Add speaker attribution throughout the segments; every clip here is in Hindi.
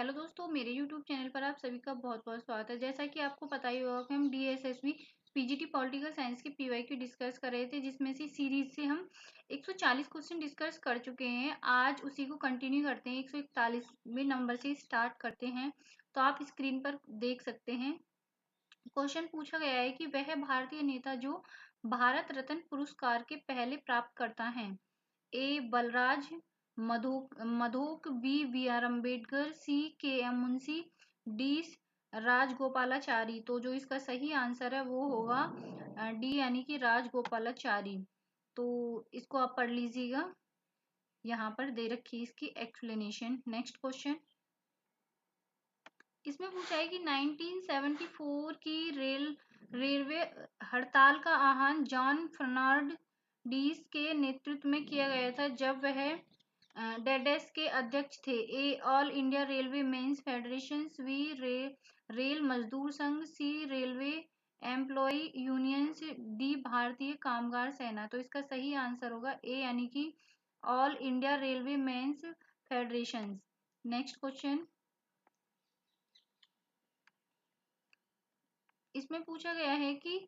Speaker 1: हेलो दोस्तों, मेरे YouTube चैनल पर आप सभी का बहुत बहुत स्वागत है। जैसा कि आपको पता ही होगा कि हम DSSB पीजीटी पॉलिटिकल साइंस की PYQ डिस्कस कर रहे थे, जिसमें से सीरीज से हम 140 क्वेश्चन डिस्कस कर चुके हैं। आज उसी को कंटिन्यू करते हैं, 141वें नंबर से स्टार्ट करते हैं। तो आप स्क्रीन पर देख सकते हैं। क्वेश्चन पूछा गया है कि वह भारतीय नेता जो भारत रत्न पुरस्कार के पहले प्राप्तकर्ता हैं। ए बलराज, मधोक, बी आर अम्बेडकर, सी के एम मुंशी, डी राजगोपालाचारी। तो जो इसका सही आंसर है वो होगा डी, यानी कि राजगोपालाचारी। तो इसको आप पढ़ लीजिएगा, यहाँ पर दे रखी इसकी एक्सप्लेनेशन। नेक्स्ट क्वेश्चन इसमें पूछा है कि 1974 की रेलवे हड़ताल का आह्वान जॉन फर्नांडीज के नेतृत्व में किया गया था, जब वह डेडेस के अध्यक्ष थे। A all India railway mains federation, B Rail Mazdoor Sangh, C railway employ unions, D Bharatiya Kamgar सेना। तो इसका सही आंसर होगा ए, यानी कि all India railway mains federation. Next question इसमें पूछा गया है कि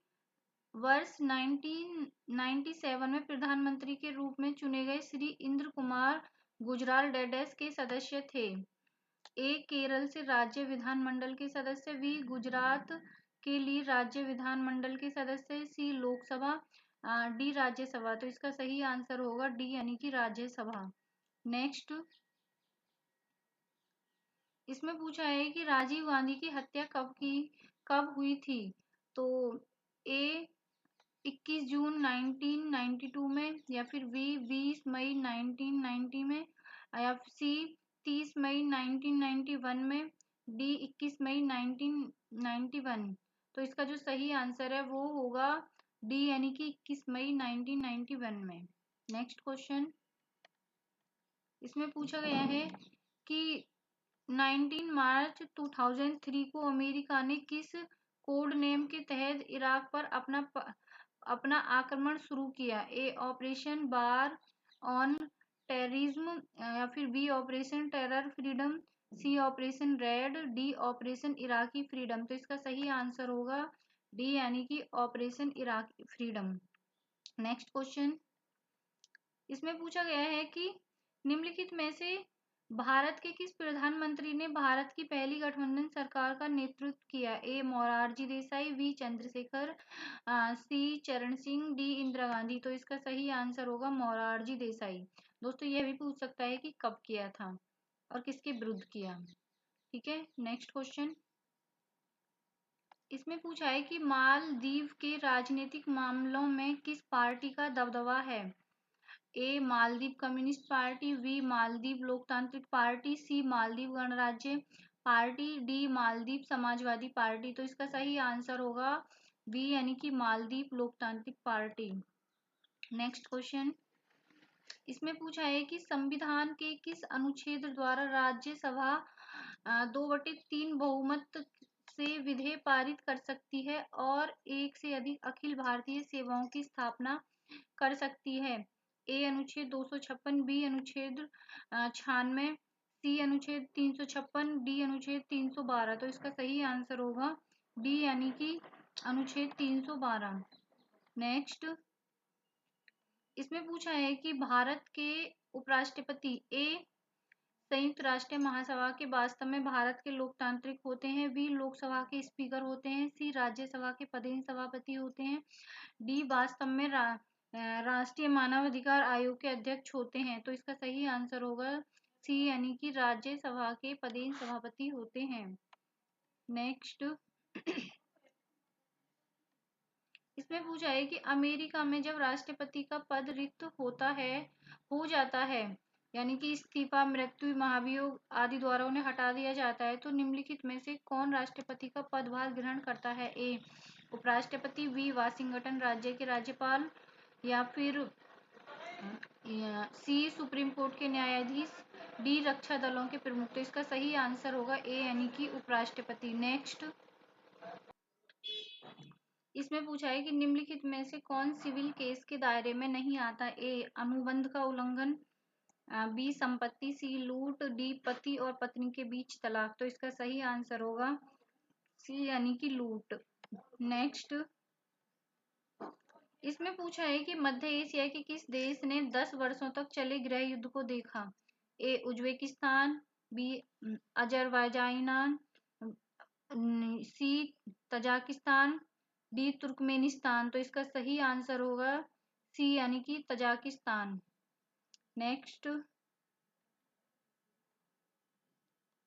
Speaker 1: वर्ष 1997 में प्रधानमंत्री के रूप में चुने गए श्री इंद्र कुमार गुजराल डेडेस के सदस्य थे। ए केरल से राज्य विधानमंडल के सदस्य, बी गुजरात के लिए राज्य विधानमंडल के सदस्य, सी लोकसभा, डी राज्यसभा। तो इसका सही आंसर होगा डी, यानी कि राज्यसभा। नेक्स्ट इसमें पूछा है कि राजीव गांधी की हत्या कब हुई थी। तो ए 21 जून 1992 में, या फिर बी 20 मई 1990 में, या सी 30 मई 1991 में, डी 21 मई 1991। तो इसका जो सही आंसर है वो होगा डी, यानी कि 21 मई 1991 में। नेक्स्ट क्वेश्चन इसमें पूछा गया है कि 19 मार्च 2003 को अमेरिका ने किस कोड नेम के तहत इराक पर अपना आक्रमण शुरू किया। A operation war on terrorism, या फिर B operation terror freedom, C operation red, D operation Iraqi freedom. तो इसका सही आंसर होगा डी, यानी कि operation Iraqi freedom. Next question इसमें पूछा गया है कि निम्नलिखित में से भारत के किस प्रधानमंत्री ने भारत की पहली गठबंधन सरकार का नेतृत्व किया। ए मोरारजी देसाई, बी चंद्रशेखर, सी चरण सिंह, डी इंदिरा गांधी। तो इसका सही आंसर होगा मोरारजी देसाई। दोस्तों यह भी पूछ सकता है कि कब किया था और किसके विरुद्ध किया। ठीक है, नेक्स्ट क्वेश्चन इसमें पूछा है कि मालदीव के राजनीतिक मामलों में किस पार्टी का दबदबा है। A Maldives communist party, B Maldives लोकतांत्रिक पार्टी, सी मालदीव गणराज्य पार्टी, डी मालदीव समाजवादी पार्टी। तो इसका सही आंसर होगा बी, यानी कि मालदीव लोकतांत्रिक पार्टी। नेक्स्ट क्वेश्चन इसमें पूछा है कि संविधान के किस अनुच्छेद द्वारा राज्यसभा 2/3 बहुमत से विधेयक पारित कर सकती है और एक से अधिक अखिल भारतीय सेवाओं की स्थापना कर सकती है। ए अनुच्छेद 256, बी अनुच्छेद 96, सी अनुच्छेद 356, डी अनुच्छेद 312। तो इसका सही आंसर होगा डी, यानी कि अनुच्छेद 312। नेक्स्ट इसमें पूछा है कि भारत के उपराष्ट्रपति ए संयुक्त राष्ट्र महासभा के वास्तव में भारत के लोकतांत्रिक होते हैं, बी लोकसभा के स्पीकर होते हैं, सी राज्यसभा के पदेन सभापति होते हैं, डी वास्तव में राष्ट्रीय मानव अधिकार आयोग के अध्यक्ष होते हैं। तो इसका सही आंसर होगा सी, यानी कि राज्यसभा के पदेन सभापति होते हैं। नेक्स्ट इसमें पूछा है कि अमेरिका में जब राष्ट्रपति का पद रिक्त हो जाता है, यानी कि इस्तीफा, मृत्यु, महाभियोग आदि द्वारा उन्हें हटा दिया जाता है, तो निम्नलिखित में से कौन राष्ट्रपति का पदभार ग्रहण करता है। ए उपराष्ट्रपति, बी वाशिंगटन राज्य के राज्यपाल, या फिर सी सुप्रीम कोर्ट के न्यायाधीश, डी रक्षा दलों के प्रमुख। तो इसका सही आंसर होगा ए, यानी कि उपराष्ट्रपति। नेक्स्ट इसमें पूछा है कि निम्नलिखित में से कौन सिविल केस के दायरे में नहीं आता। ए अनुबंध का उल्लंघन, बी संपत्ति, सी लूट, डी पति और पत्नी के बीच तलाक। तो इसका सही आंसर होगा सी यानी कि लूट। नेक्स्ट, इसमें पूछा है कि मध्य एशिया के किस देश ने 10 वर्षों तक चले गृह युद्ध को देखा। ए उज्बेकिस्तान, बी अजरबैजान, सी तजाकिस्तान, डी तुर्कमेनिस्तान। तो इसका सही आंसर होगा सी यानी कि तजाकिस्तान। नेक्स्ट,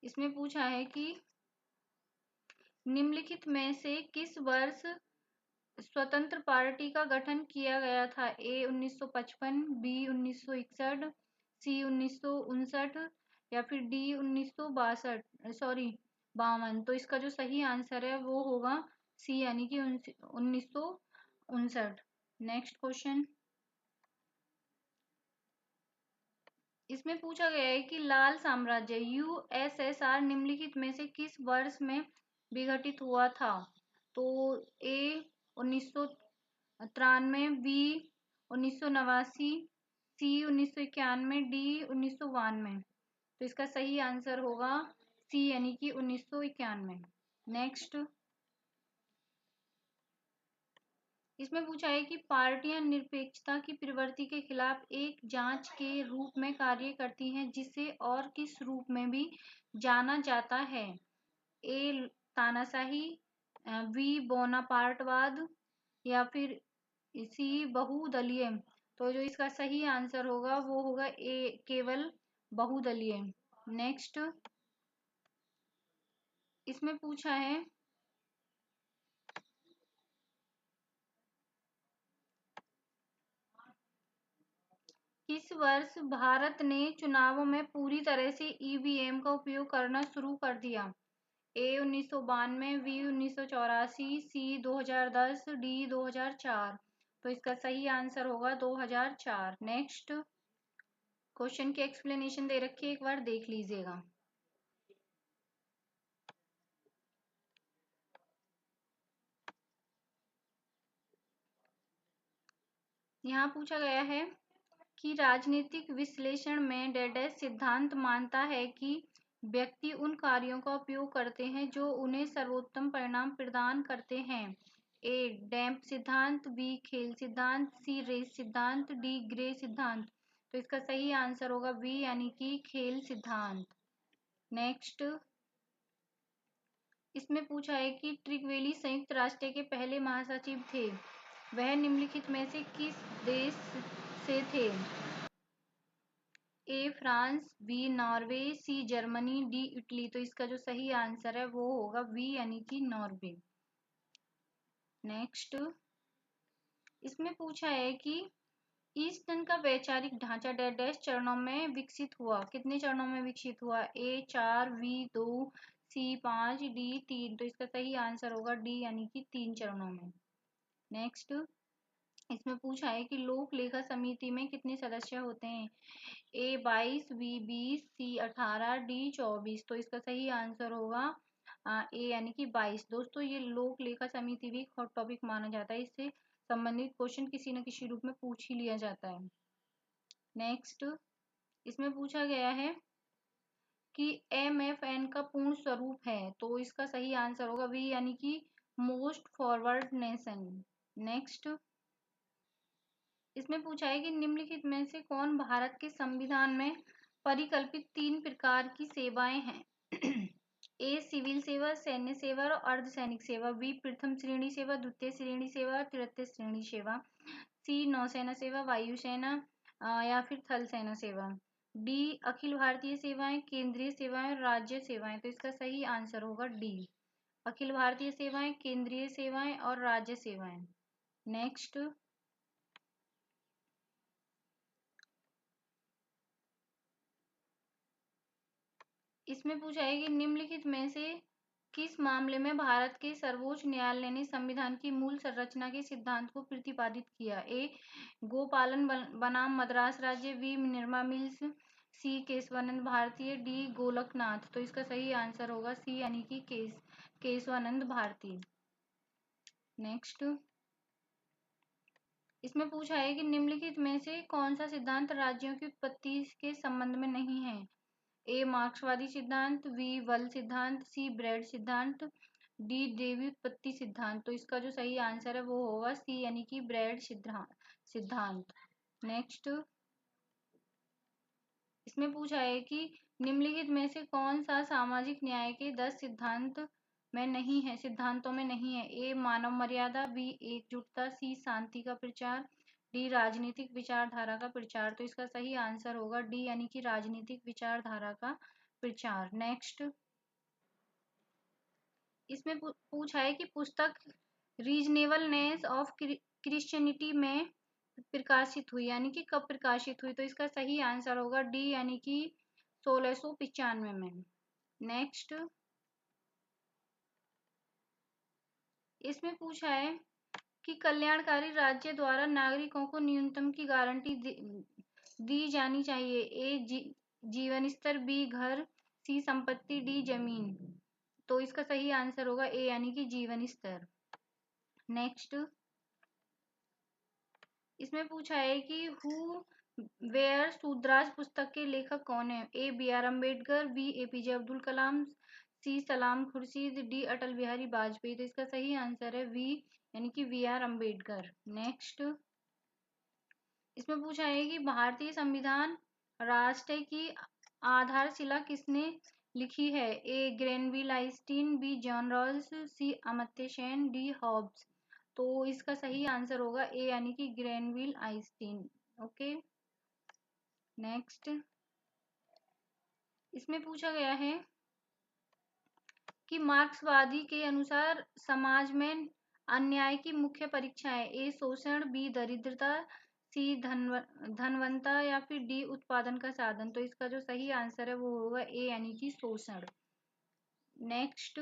Speaker 1: इसमें पूछा है कि निम्नलिखित में से किस वर्ष स्वतंत्र पार्टी का गठन किया गया था। ए 1955, बी 1961, सी 1959 या फिर डी 1962 सॉरी 52। तो इसका जो सही आंसर है वो होगा सी यानी कि 1959। नेक्स्ट क्वेश्चन, इसमें पूछा गया है कि लाल साम्राज्य यूएसएसआर निम्नलिखित में से किस वर्ष में विघटित हुआ था। तो ए 1993, बी 1989, सी 1991, डी 1992। तो इसका सही आंसर होगा सी यानी कि 1991। नेक्स्ट, इसमें पूछा है कि पार्टियां निरपेक्षता की प्रवृत्ति के खिलाफ एक जांच के रूप में कार्य करती हैं, जिसे और किस रूप में भी जाना जाता है। ए तानाशाही, बी बोनापार्टवाद या फिर सी बहुदलीय। तो जो इसका सही आंसर होगा वो होगा ए केवल बहुदलीय। नेक्स्ट, इसमें पूछा है किस वर्ष भारत ने चुनावों में पूरी तरह से ईवीएम का उपयोग करना शुरू कर दिया। ए 1992, बी 1984, सी 2010, डी 2004। तो इसका सही आंसर होगा 2004। नेक्स्ट, क्वेश्चन की एक्सप्लेनेशन दे रखी है, एक बार देख लीजिएगा। यहाँ पूछा गया है कि राजनीतिक विश्लेषण में डेडेस सिद्धांत मानता है कि व्यक्ति उन कार्यों का उपयोग करते हैं जो उन्हें सर्वोत्तम परिणाम प्रदान करते हैं। ए डैम्प सिद्धांत, बी खेल सिद्धांत, सी रेस सिद्धांत, डी ग्रे सिद्धांत। तो इसका सही आंसर होगा बी यानी कि खेल सिद्धांत। नेक्स्ट, इसमें पूछा है कि ट्रिगवेली संयुक्त राष्ट्र के पहले महासचिव थे, वह निम्नलिखित में से किस देश से थे। A France, B Norway, C Germany, D Italy. तो इसका जो सही आंसर है वो होगा बी यानी कि नॉर्वे। नेक्स्ट, इसमें पूछा है कि ईस्टर्न का वैचारिक ढांचा डैश चरणों में विकसित हुआ। कितने चरणों में विकसित हुआ। ए 4, बी 2, सी 5, डी 3। तो इसका सही आंसर होगा डी यानी कि 3 चरणों में। नेक्स्ट, इसमें पूछा है कि लोक लेखा समिति में कितने सदस्य होते हैं। ए 22, बी 20, सी 18, डी 24। तो इसका सही आंसर होगा ए यानी कि 22। दोस्तों, ये लोक लेखा समिति भी एक हॉट टॉपिक माना जाता है, इससे संबंधित क्वेश्चन किसी न किसी रूप में पूछ ही लिया जाता है। नेक्स्ट, इसमें पूछा गया है कि MFN का पूर्ण स्वरूप है। तो इसका सही आंसर होगा बी यानी कि मोस्ट फॉरवर्ड नेशन। नेक्स्ट, इसमें पूछा है कि निम्नलिखित में से कौन भारत के संविधान में परिकल्पित 3 प्रकार की सेवाएं हैं। ए सिविल सेवा, सैन्य सेवा और अर्धसैनिक सेवा, बी प्रथम श्रेणी सेवा, द्वितीय श्रेणी सेवा, तृतीय श्रेणी सेवा, सी नौसेना सेवा, वायुसेना या फिर थल सेना सेवा, डी अखिल भारतीय सेवाएं, केंद्रीय सेवाएं और राज्य सेवाएं। तो इसका सही आंसर होगा डी अखिल भारतीय सेवाएं, केंद्रीय सेवाएं और राज्य सेवाएं। नेक्स्ट, इसमें पूछा है कि निम्नलिखित में से किस मामले में भारत के सर्वोच्च न्यायालय ने संविधान की मूल संरचना के सिद्धांत को प्रतिपादित किया। ए गोपालन बनाम मद्रास राज्य, बी मिनर्वा मिल्स, सी केशवानंद भारतीय, डी गोलकनाथ। तो इसका सही आंसर होगा सी यानी कि केशवानंद भारती। नेक्स्ट, इसमें पूछा है कि निम्नलिखित में से कौन सा सिद्धांत राज्यों की उत्पत्ति के संबंध में नहीं है। ए मार्क्सवादी सिद्धांत, बी वल सिद्धांत, सी ब्रेड सिद्धांत, डी देवी उत्पत्ति सिद्धांत। तो इसका जो सही आंसर है वो होगा सी यानी कि ब्रेड सिद्धांत। नेक्स्ट, इसमें पूछा है कि निम्नलिखित में से कौन सा सामाजिक न्याय के 10 सिद्धांतों में नहीं है। ए मानव मर्यादा, बी एकजुटता, सी शांति का प्रचार, डी राजनीतिक विचारधारा का प्रचार। तो इसका सही आंसर होगा डी यानी कि राजनीतिक विचारधारा का प्रचार। नेक्स्ट, इसमें पूछा है कि पुस्तक रीजनेबलनेस ऑफ क्रिश्चियनिटी में प्रकाशित हुई, यानी कि कब प्रकाशित हुई। तो इसका सही आंसर होगा डी यानी कि 1695 में। नेक्स्ट, इसमें पूछा है कि कल्याणकारी राज्य द्वारा नागरिकों को न्यूनतम की गारंटी दी जानी चाहिए। ए जीवन स्तर, बी घर, सी संपत्ति, डी जमीन। तो इसका सही आंसर होगा ए यानी कि जीवन स्तर। नेक्स्ट, इसमें पूछा है कि हु वेयर शूद्राज पुस्तक के लेखक कौन है। A B R Ambedkar, B A P J Abdul Kalam, C Salam Khurshid, D Atal Bihari Vajpayee. तो इसका सही आंसर है वी यानी कि बी आर अम्बेडकर। नेक्स्ट, इसमें पूछा है कि भारतीय संविधान राष्ट्र की आधारशिला किसने लिखी है। A Granville Einstein, B John Rawls, C Amartya Sen, D Hobbes. तो इसका सही आंसर होगा ए यानी कि ग्रेनविल आइंस्टीन। ओके, नेक्स्ट, इसमें पूछा गया है कि मार्क्सवादी के अनुसार समाज में अन्याय की मुख्य परीक्षाएं। ए शोषण, बी दरिद्रता, सी धनवंता या फिर डी उत्पादन का साधन। तो इसका जो सही आंसर है वो होगा ए यानी कि शोषण। नेक्स्ट,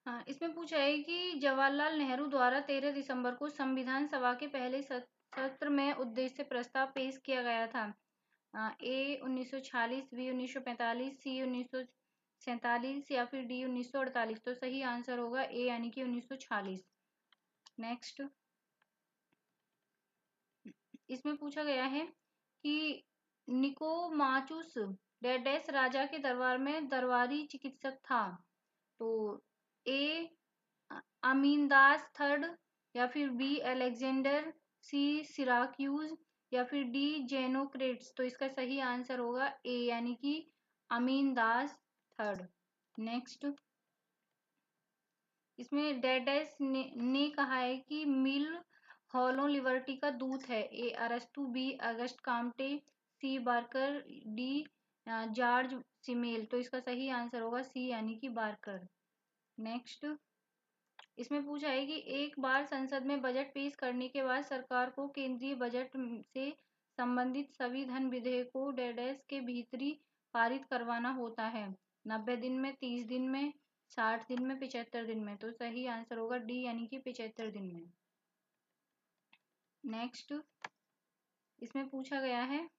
Speaker 1: हाँ, इसमें पूछा है कि जवाहरलाल नेहरू द्वारा 13 दिसंबर को संविधान सभा के पहले सत्र में उद्देश्य प्रस्ताव पेश किया गया था। ए 1946, बी 1945, सी 1947 या फिर डी 1948। तो सही आंसर होगा ए यानी कि 1946। नेक्स्ट, इसमें पूछा गया है कि निकोमाचुस डेडेस राजा के दरबार में दरबारी चिकित्सक था। तो ए अमीनदास थर्ड या फिर बी अलेक्जेंडर, सी सिराक्यूज या फिर डी जेनोक्रेट्स। तो इसका सही आंसर होगा ए यानी कि अमीनदास थर्ड। नेक्स्ट, इसमें डेडेस ने कहा है कि मिल हॉलो लिबर्टी का दूत है। ए अरस्तु, बी अगस्ट काम्टे, सी बार्कर, डी जॉर्ज सिमेल। तो इसका सही आंसर होगा सी यानी कि बार्कर। नेक्स्ट, इसमें पूछा है कि एक बार संसद में बजट पेश करने के बाद सरकार को केंद्रीय बजट से संबंधित सभी धन विधेयकों डेडेस के भीतरी पारित करवाना होता है। 90 दिन में, 30 दिन में, 60 दिन में, 75 दिन में। तो सही आंसर होगा डी यानी कि 75 दिन में। नेक्स्ट, इसमें पूछा गया है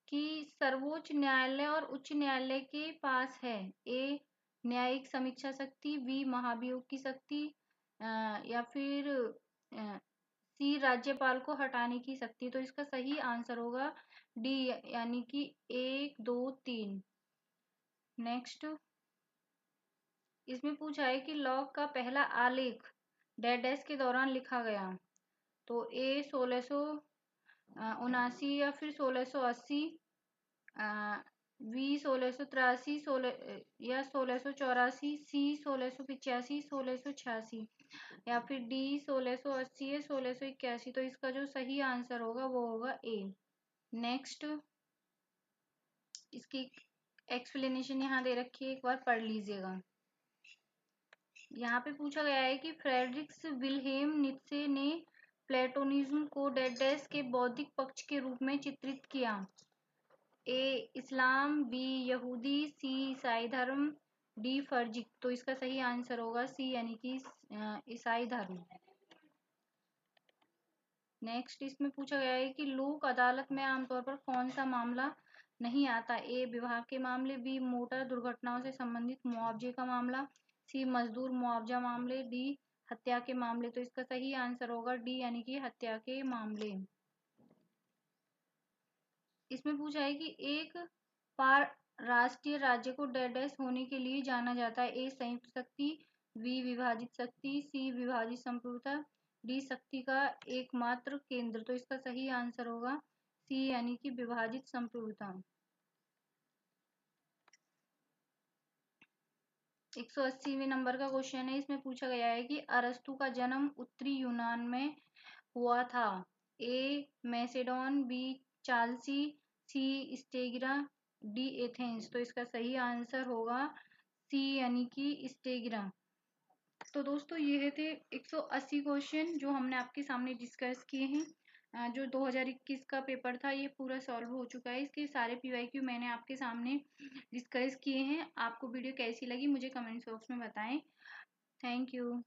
Speaker 1: कि सर्वोच्च न्यायालय और उच्च न्यायालय के पास है। ए न्यायिक समीक्षा शक्ति, बी महाभियोग की शक्ति या फिर सी राज्यपाल को हटाने की शक्ति। तो इसका सही आंसर होगा डी यानी कि 1, 2, 3। नेक्स्ट, इसमें पूछा है कि लॉग का पहला आलेख डेडेस के दौरान लिखा गया। तो ए 1679 या फिर 1680, बी 1683 या 1684, सी 1685, 1686 या फिर डी 1680 या 1681। तो इसका जो सही आंसर होगा वो होगा ए। नेक्स्ट, इसकी एक्सप्लेनेशन यहाँ दे रखी है, एक बार पढ़ लीजिएगा। यहाँ पे पूछा गया है कि फ्रेडरिक्स विल्हेम नीत्शे ने प्लेटोनिज्म को डेडेस के बौद्धिक पक्ष के रूप में चित्रित किया। ए इस्लाम, बी यहूदी, सी ईसाई धर्म, डी फर्जिक। तो इसका सही आंसर होगा सी यानी कि ईसाई धर्म। नेक्स्ट, इसमें पूछा गया है कि लोक अदालत में आमतौर पर कौन सा मामला नहीं आता। ए विवाह के मामले, बी मोटर दुर्घटनाओं से संबंधित मुआवजे का मामला, सी मजदूर मुआवजा मामले, डी हत्या के मामले। तो इसका सही आंसर होगा डी यानी कि हत्या के मामले। इसमें पूछा है कि एक पार राष्ट्रीय राज्य को डैश होने के लिए जाना जाता है। ए संयुक्त शक्ति, बी विभाजित शक्ति, सी विभाजित संप्रभुता, डी शक्ति का एकमात्र केंद्र। तो इसका सही आंसर होगा सी यानी कि विभाजित संप्रभुता। 180वें नंबर का क्वेश्चन है। इसमें पूछा गया है कि अरस्तु का जन्म उत्तरी यूनान में हुआ था। ए मैसेडोन, बी चालसी, सी स्टेगिरा, डी एथेंस। तो इसका सही आंसर होगा सी यानी कि स्टेगिरा। तो दोस्तों ये थे 180 क्वेश्चन जो हमने आपके सामने डिस्कस किए हैं। जो 2021 का पेपर था ये पूरा सॉल्व हो चुका है। इसके सारे पीवाईक्यू मैंने आपके सामने डिस्कस किए हैं। आपको वीडियो कैसी लगी मुझे कमेंट बॉक्स में बताएं। Thank you.